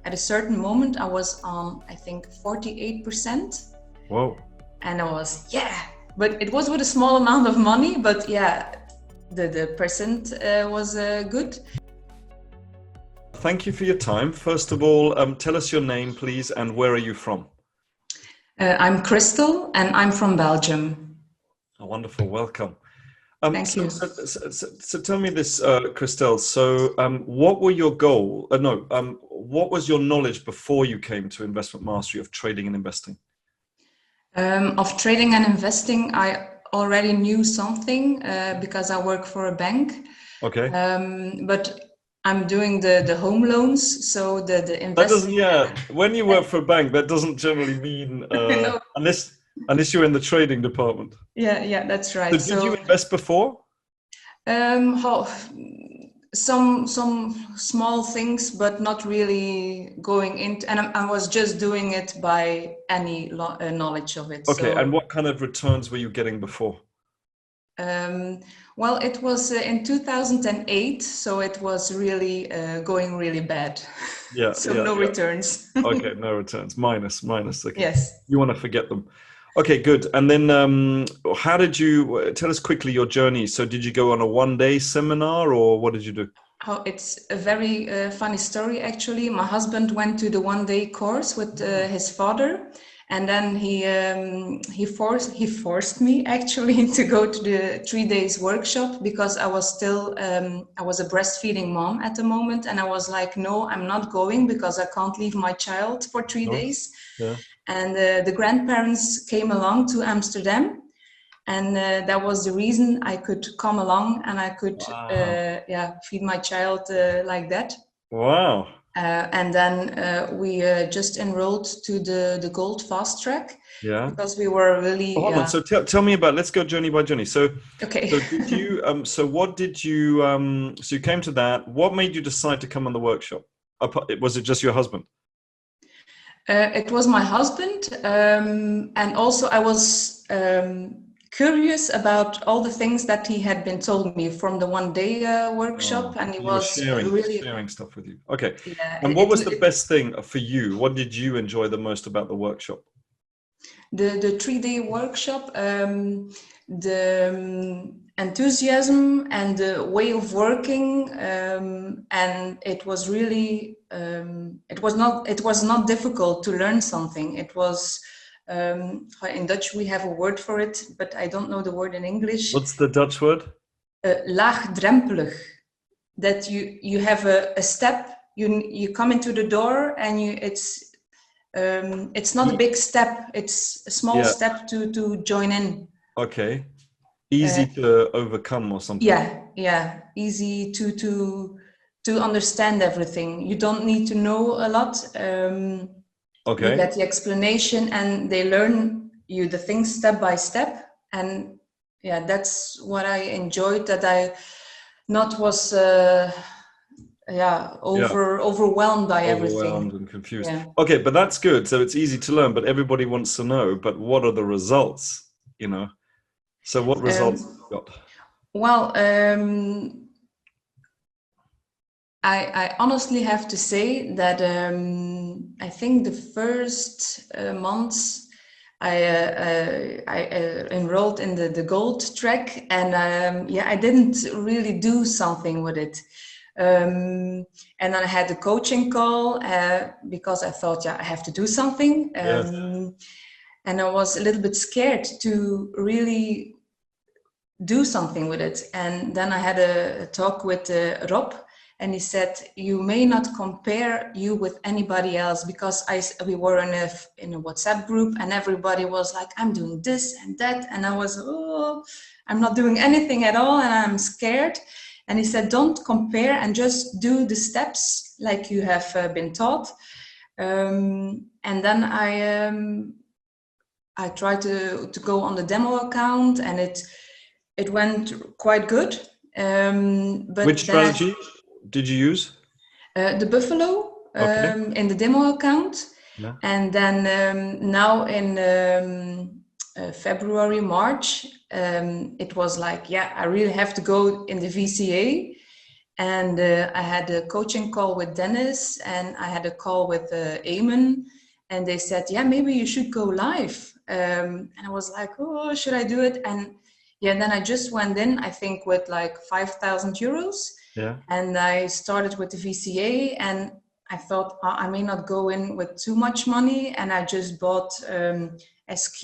at a certain moment, I was on, I think, 48%. Whoa. And I was, but it was with a small amount of money, but yeah, the percent was good. Thank you for your time. First of all, tell us your name, please, and where are you from? I'm Christel, and I'm from Belgium. Oh, wonderful. Welcome. Thank you. So tell me this, Christel. So what were your goal? What was your knowledge before you came to Investment Mastery of trading and investing? Of trading and investing, I already knew something because I work for a bank. Okay. But I'm doing the home loans, so the investing. That doesn't, yeah. When you work for a bank, that doesn't generally mean No. unless you're in the trading department. Yeah, that's right. So did you invest before? Some small things, but not really going into, and I was just doing it by any knowledge of it. Okay, so, and what kind of returns were you getting before? Well, it was in 2008, so it was really going really bad. Yeah. So yeah, no yeah. returns. Okay, no returns. Minus. Okay. Yes. You want to forget them. Okay, good. And then how did you, tell us quickly your journey. So did you go on a one-day seminar or what did you do? Oh, it's a very funny story, actually. My husband went to the one-day course with his father, and then he forced me actually to go to the 3 days workshop because I was still I was a breastfeeding mom at the moment, and I was like, no, I'm not going because I can't leave my child for 3 days. Yeah. And the grandparents came along to Amsterdam. And that was the reason I could come along and I could feed my child like that. Wow. And then we just enrolled to the Gold Fast Track. Yeah. Because we were really. Hold on. So tell me about. Let's go journey by journey. So okay. So did you? So you came to that. What made you decide to come on the workshop? Was it just your husband? It was my husband, and also I was curious about all the things that he had been told me from the one-day workshop, and he was sharing stuff with you. Okay. Yeah, and what was the best thing for you? What did you enjoy the most about the workshop? The 3-day workshop, the enthusiasm and the way of working, and it was really it was not difficult to learn something. It was in Dutch we have a word for it, but I don't know the word in English. What's the Dutch word? Laagdrempelig. That you have a step. You come into the door and it's not a big step. It's a small step to join in. Okay. Easy to overcome or something. Yeah. Easy to understand everything. You don't need to know a lot. Okay. You get the explanation and they learn you the things step by step. And yeah, that's what I enjoyed, that I not was overwhelmed by everything. Overwhelmed and confused. Yeah. Okay, but that's good. So it's easy to learn, but everybody wants to know, but what are the results, you know? So what results have you got? Well, I honestly have to say that I think the first months I enrolled in the gold track, and I didn't really do something with it. And then I had a coaching call because I thought, I have to do something. And I was a little bit scared to really do something with it. And then I had a talk with Rob, and he said, you may not compare you with anybody else, because we were in a WhatsApp group and everybody was like, I'm doing this and that. And I was, I'm not doing anything at all and I'm scared. And he said, don't compare and just do the steps like you have been taught. And then I tried to go on the demo account, and it went quite good. But which strategy did you use? The Buffalo in the demo account. Yeah. And then now in February, March, it was like, I really have to go in the VCA. And I had a coaching call with Dennis, and I had a call with Eamon, and they said, yeah, maybe you should go live. And I was like, oh, should I do it? And yeah, then I just went in, I think with like 5,000 euros. Yeah. And I started with the VCA, and I thought, "Oh, I may not go in with too much money." And I just bought SQ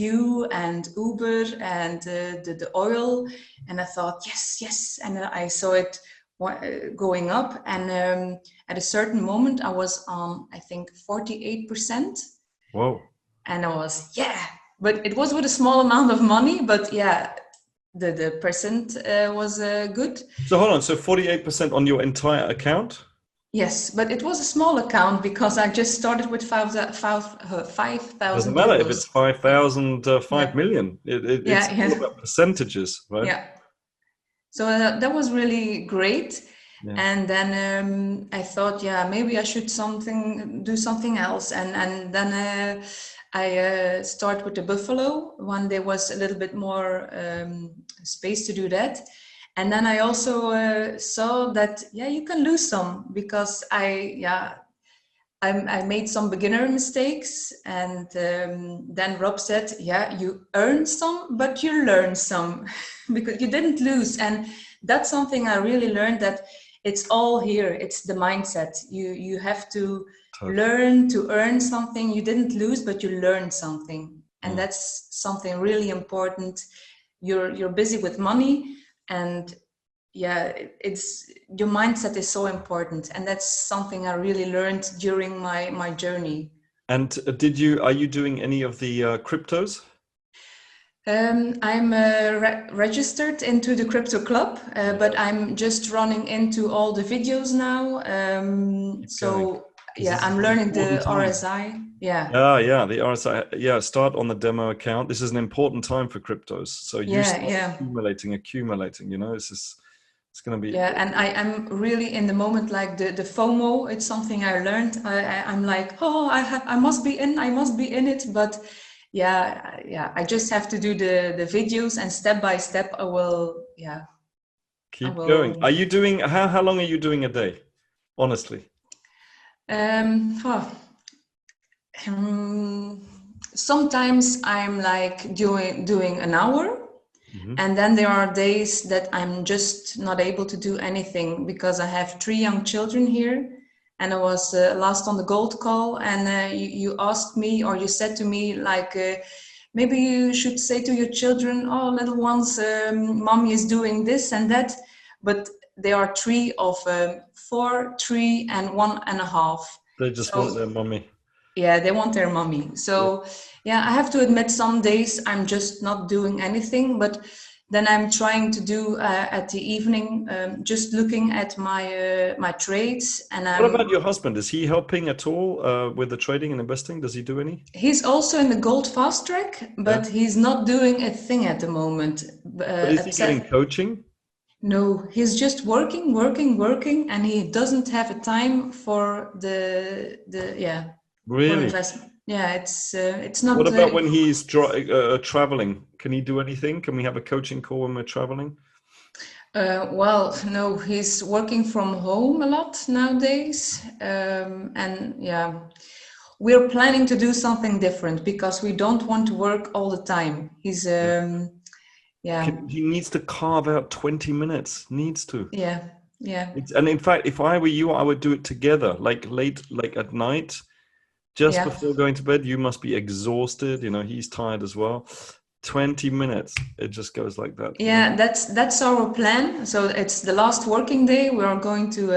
and Uber and the oil. And I thought, yes, yes. And I saw it going up. And at a certain moment, I was on, I think, 48%. Whoa. And I was, yeah. But it was with a small amount of money. But yeah, the percent was good. So hold on. So 48% on your entire account? Yes, but it was a small account because I just started with 5,000 Doesn't matter if euros. it's 5,000, 5 Yeah, million. It's yeah, all yeah, about percentages, right? yeah. So that was really great. Yeah. And then I thought, yeah, maybe I should do something else. And then I start with the buffalo when there was a little bit more space to do that. And then I also saw that, yeah, you can lose some because I made some beginner mistakes. And then Rob said, yeah, you earned some, but you learned some because you didn't lose. And that's something I really learned, that it's all here. It's the mindset. You have to Totally. learn to earn something. You didn't lose, but you learned something. And Mm. that's something really important. You're busy with money, and yeah, it's your mindset is so important, and that's something I really learned during my journey. And are you doing any of the cryptos? I'm registered into the crypto club, but I'm just running into all the videos now. Keep So going. 'Cause yeah, this is I'm an learning the important time. RSI. Yeah, Yeah, the RSI. Yeah, start on the demo account. This is an important time for cryptos. So you yeah, start yeah. accumulating, it's going to be. Yeah, and I'm really in the moment, like the FOMO. It's something I learned. I'm like, oh, I must be in it. But yeah, I just have to do the videos, and step by step, I will. Yeah, I Keep going. will. Are you doing, how long are you doing a day? Honestly. Oh, sometimes I'm like doing an hour. Mm-hmm. And then there are days that I'm just not able to do anything because I have 3 young children here. And I was last on the gold call, and you asked me, or you said to me, like, maybe you should say to your children, oh, little ones, mommy is doing this and that. But there are 3 of 4, 3, and 1.5. They just want So their mommy. yeah, they want their mommy. So yeah, I have to admit, some days I'm just not doing anything, but then I'm trying to do at the evening, just looking at my trades. And What about your husband? Is he helping at all with the trading and investing? Does he do any? he's also in the gold fast track, Yeah. but he's not doing a thing at the moment. But is he getting Upset. coaching? No, he's just working, and he doesn't have a time for the for Really? investment. Yeah, it's What not. about when he's traveling? Can he do anything? Can we have a coaching call when we're traveling? Well, no, he's working from home a lot nowadays. And yeah, we're planning to do something different because we don't want to work all the time. He's, yeah, He needs to carve out 20 minutes. Needs to. yeah, yeah, And in fact, if I were you, I would do it together, like late, like at night, just yeah. before going to bed. You must be exhausted. He's tired as well. 20 minutes. It just goes like that. Yeah, that's our plan. So it's the last working day. We are going to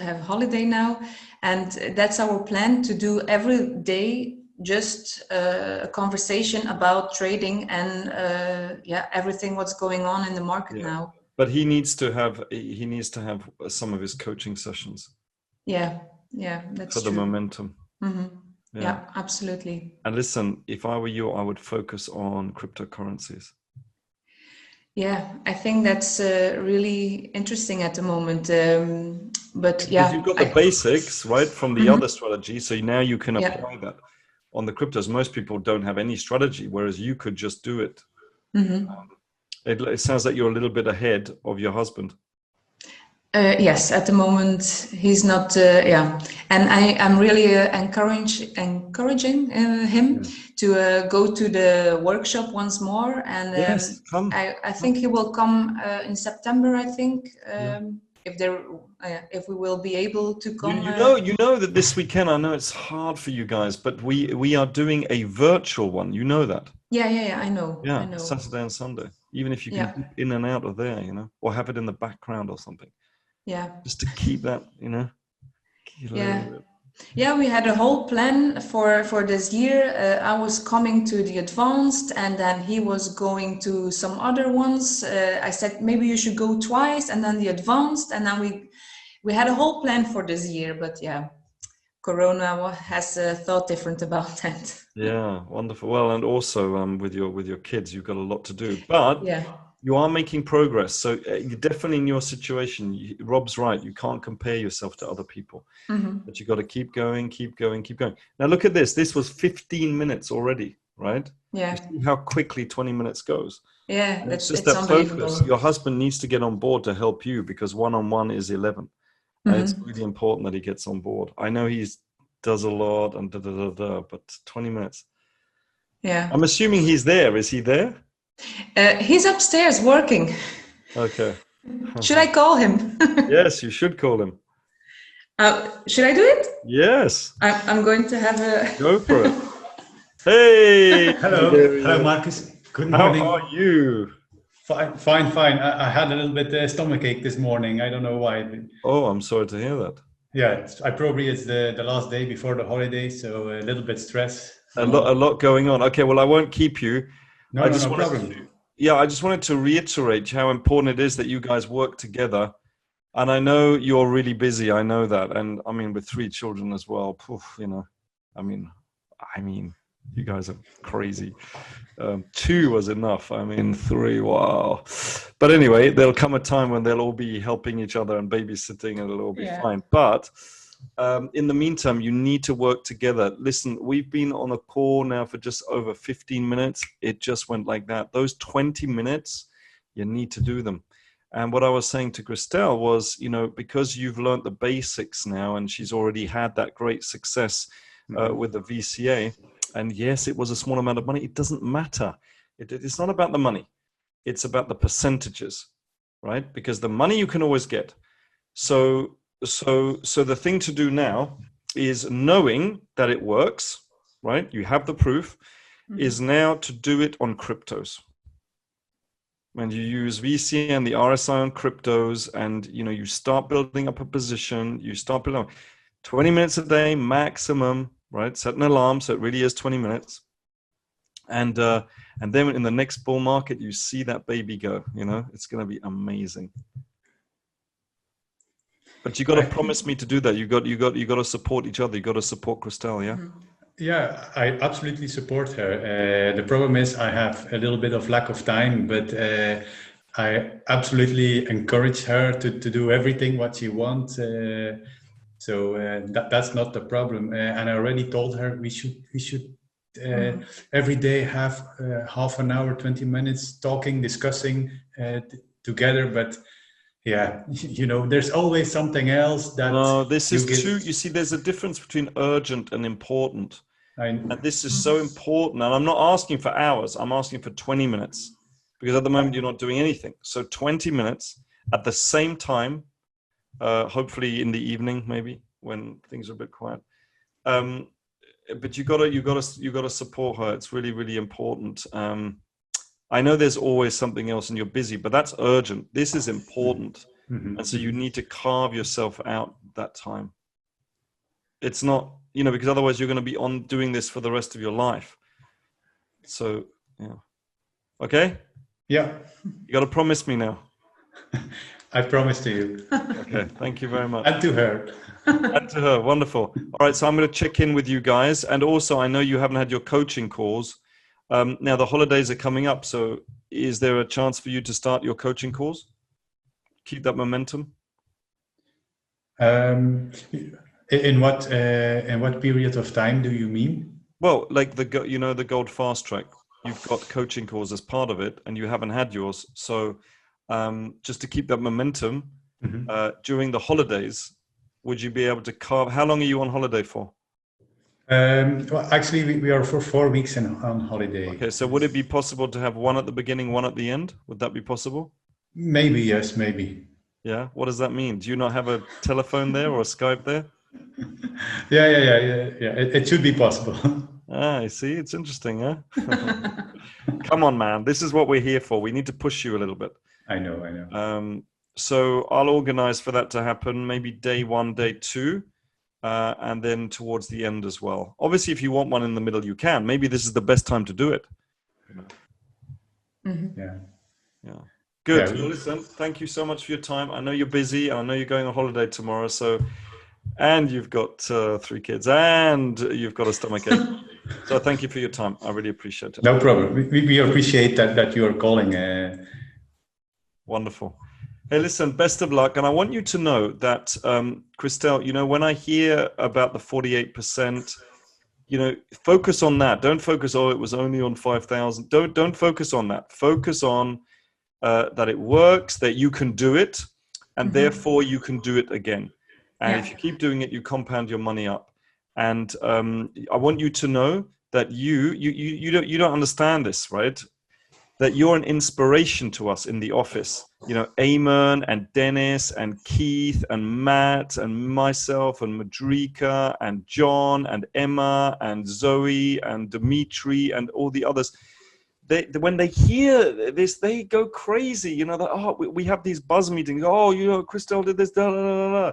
have holiday now, and that's our plan, to do every day just a conversation about trading and yeah, everything what's going on in the market Yeah. now. But he needs to have some of his coaching sessions Yeah, for that's the true. momentum. Mm-hmm. Yeah. Yeah, absolutely. And listen, if I were you, I would focus on cryptocurrencies. Yeah, I think that's really interesting at the moment. But Because you've yeah, got the basics, right, from the Mhm. other strategy. So now you can Yeah. apply that on the cryptos. Most people don't have any strategy, whereas you could just do it. Mm-hmm. It sounds like you're a little bit ahead of your husband. Yes, at the moment he's not. Yeah, and I'm really encouraging him Yeah. to go to the workshop once more, and Yes, come. I think he will come in September. I think Yeah. if we will be able to You, come. you know that this weekend, I know it's hard for you guys, but we are doing a virtual one. You know that. Yeah. I Yeah, know. Saturday and Sunday. Even if you can Yeah, dip in and out of there, you know, or have it in the background or something, yeah, just to keep that, you know, keep a little yeah. bit. Yeah, we had a whole plan for this year. I was coming to the advanced, and then he was going to some other ones. I said maybe you should go twice, and then the advanced, and then we had a whole plan for this year. But yeah, Corona has thought different about that. Yeah, wonderful. Well, and also with your kids, you've got a lot to do, but Yeah. you are making progress. So you're definitely in your situation. Rob's right. You can't compare yourself to other people, Hmm. but you got to keep going, keep going, keep going. Now look at this. This was 15 minutes already, right? You Yeah. see how quickly 20 minutes goes. Yeah. And it's just It's that focus. unbelievable. Your husband needs to get on board to help you because one-on-one is 11. And it's Hmm. really important that he gets on board. I know does a lot and but 20 minutes. Yeah. I'm assuming he's there. Is he there? He's upstairs working. Okay. Should I call him? Yes, you should call him. Should I do it? Yes, I'm going to have go for it. a. Hey, Hello, hello, Marcus. Good how morning. are you? Fine, fine, fine. I had a little bit stomachache this morning. I don't know why. Oh, I'm sorry to hear that. Yeah, I probably it's the last day before the holiday, so a little bit stress. A lot going on. Okay, well, I won't keep you. No, I no, just no wanted problem. to, yeah, I just wanted to reiterate how important it is that you guys work together. And I know you're really busy. I know that. And I mean, with 3 children as well, poof, you know, I mean, you guys are crazy. 2 was enough. I mean, 3, wow. But anyway, there'll come a time when they'll all be helping each other and babysitting and it'll all be Yeah. fine. But in the meantime, you need to work together. Listen, we've been on a call now for just over 15 minutes. It just went like that. Those 20 minutes, you need to do them. And what I was saying to Christel was, you know, because you've learned the basics now and she's already had that great success with the VCA, and yes, it was a small amount of money. It doesn't matter. It's not about the money. It's about the percentages, right? Because the money you can always get. So the thing to do now is knowing that it works, right? You have the proof, is now to do it on cryptos. When you use VC and the RSI on cryptos, and you know you start building up a position, you start building up 20 minutes a day maximum, right? Set an alarm so it really is 20 minutes, and then in the next bull market you see that baby go. You know it's going to be amazing. But you got to promise me to do that. You got to support each other. You got to support Christel, yeah. Yeah, I absolutely support her. The problem is I have a little bit of lack of time, but I absolutely encourage her to do everything what she wants. That's not the problem. And I already told her we should every day have half an hour, 20 minutes talking, discussing together. But yeah, you know, there's always something else that No, this is get. too. You see, there's a difference between urgent and important. And this is so Mm-hmm. important. And I'm not asking for hours. I'm asking for 20 minutes because at the moment you're not doing anything. So 20 minutes at the same time, hopefully in the evening, maybe when things are a bit quiet. But you gotta support her. It's really, really important. I know there's always something else and you're busy, but that's urgent. This is important. And so you need to carve yourself out that time. It's not, you know, because otherwise you're going to be on doing this for the rest of your life. So, yeah. Okay? Yeah, You got to promise me now. I promise to you. Okay. Thank you very much. And to her. And to her. Wonderful. All right. So I'm going to check in with you guys. And also, I know you haven't had your coaching calls. Now, the holidays are coming up. So is there a chance for you to start your coaching calls? Keep that momentum? In what period of time do you mean? Well, like the Gold Fast Track, you've got coaching calls as part of it, and you haven't had yours. So just to keep that momentum, during the holidays, would you be able to carve? How long are you on holiday for? Well, actually, we are for 4 weeks on holiday. Okay, so would it be possible to have one at the beginning, one at the end? Would that be possible? Maybe, yes, maybe. Yeah. What does that mean? Do you not have a telephone there or a Skype there? Yeah. It should be possible. Ah, I see. It's interesting, huh? Come on, man. This is what we're here for. We need to push you a little bit. I know. So I'll organize for that to happen, maybe day 1, day 2, and then towards the end as well. Obviously, if you want one in the middle, you can. Maybe this is the best time to do it. Yeah. Good. Yeah. Well, listen, thank you so much for your time. I know you're busy. And I know you're going on holiday tomorrow. And you've got 3 kids and you've got a stomachache. So thank you for your time. I really appreciate it. No problem. We appreciate that you are calling. Wonderful. Hey, listen, best of luck. And I want you to know that, Christel, when I hear about the 48%, focus on that. Don't focus, it was only on 5,000. Don't focus on that. Focus on that it works, that you can do it, and therefore you can do it again. And if you keep doing it, you compound your money up. And I want you to know that you don't understand this, right? That you're an inspiration to us in the office. Eamon and Dennis and Keith and Matt and myself and Madrika and John and Emma and Zoe and Dimitri and all the others. When they hear this, they go crazy. We have these buzz meetings. Christel did this, da, da, da, da.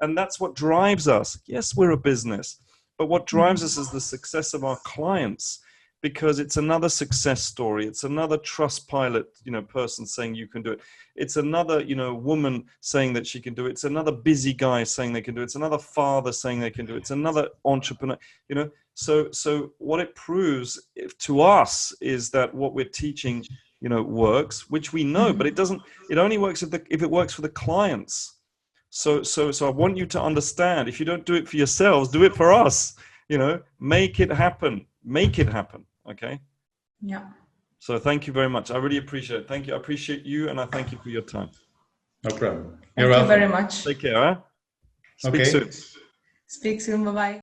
And that's what drives us. Yes, we're a business, but what drives us is the success of our clients, because it's another success story. It's another Trustpilot, person saying you can do it. It's another, woman saying that she can do it. It's another busy guy saying they can do it. It's another father saying they can do it. It's another entrepreneur, So what it proves to us is that what we're teaching, works, which we know, but it only works if it works for the clients. So I want you to understand, if you don't do it for yourselves, do it for us, make it happen. Make it happen. Okay. Yeah. So thank you very much. I really appreciate it. Thank you. I appreciate you. And I thank you for your time. No problem. Thank you very much. Take care. Huh? Speak soon. Speak soon. Bye-bye.